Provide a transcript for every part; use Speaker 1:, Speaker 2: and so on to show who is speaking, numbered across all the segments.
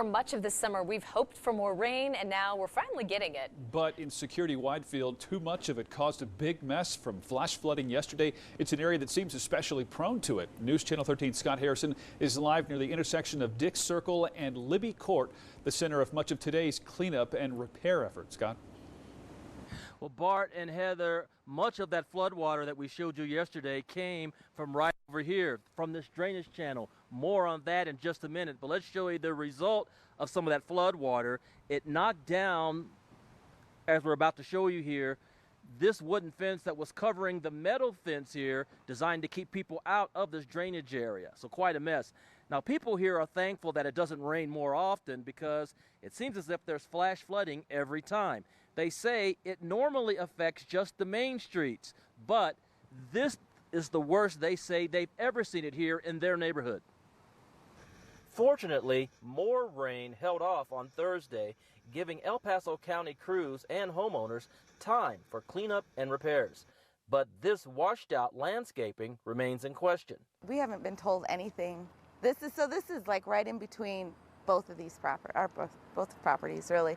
Speaker 1: For much of this summer, we've hoped for more rain, and now we're finally getting it.
Speaker 2: But in Security-Widefield, too much of it caused a big mess from flash flooding yesterday. It's an area that seems especially prone to it. News Channel 13's Scott Harrison is live near the intersection of Dick's Circle and Libby Court, the center of much of today's cleanup and repair effort. Scott?
Speaker 3: Well, Bart and Heather, much of that floodwater that we showed you yesterday came from right over here, from this drainage channel. More on that in just a minute, but let's show you the result of some of that floodwater. It knocked down, as we're about to show you here, this wooden fence that was covering the metal fence here, designed to keep people out of this drainage area. So quite a mess. Now, people here are thankful that it doesn't rain more often because it seems as if there's flash flooding every time. They say it normally affects just the main streets, but this is the worst they say they've ever seen it here in their neighborhood. Fortunately, more rain held off on Thursday, giving El Paso County crews and homeowners time for cleanup and repairs. But this washed out landscaping remains in question.
Speaker 4: We haven't been told anything. This is like right in between both of these both properties, really.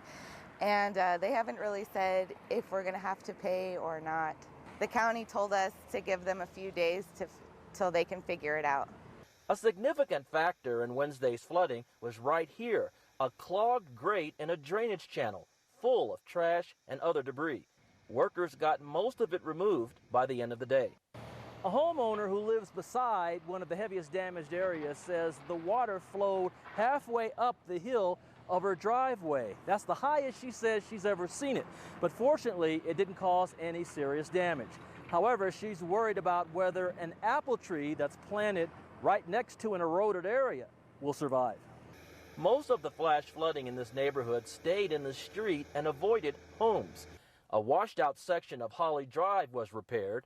Speaker 4: And they haven't really said if we're going to have to pay or not. The county told us to give them a few days till they can figure it out.
Speaker 3: A significant factor in Wednesday's flooding was right here, a clogged grate in a drainage channel full of trash and other debris. Workers got most of it removed by the end of the day. A homeowner who lives beside one of the heaviest damaged areas says the water flowed halfway up the hill of her driveway. That's the highest she says she's ever seen it. But fortunately, it didn't cause any serious damage. However, she's worried about whether an apple tree that's planted right next to an eroded area will survive. Most of the flash flooding in this neighborhood stayed in the street and avoided homes. A washed out section of Holly Drive was repaired,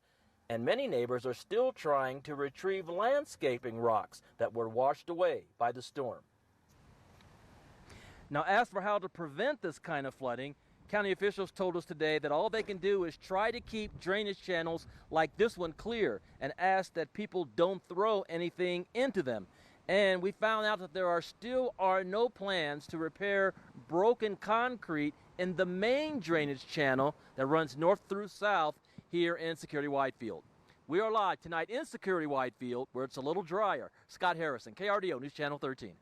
Speaker 3: and many neighbors are still trying to retrieve landscaping rocks that were washed away by the storm. Now, as for how to prevent this kind of flooding, county officials told us today that all they can do is try to keep drainage channels like this one clear and ask that people don't throw anything into them. And we found out that there still are no plans to repair broken concrete in the main drainage channel that runs north through south here in Security-Widefield. We are live tonight in Security-Widefield, where it's a little drier. Scott Harrison, KRDO News Channel 13.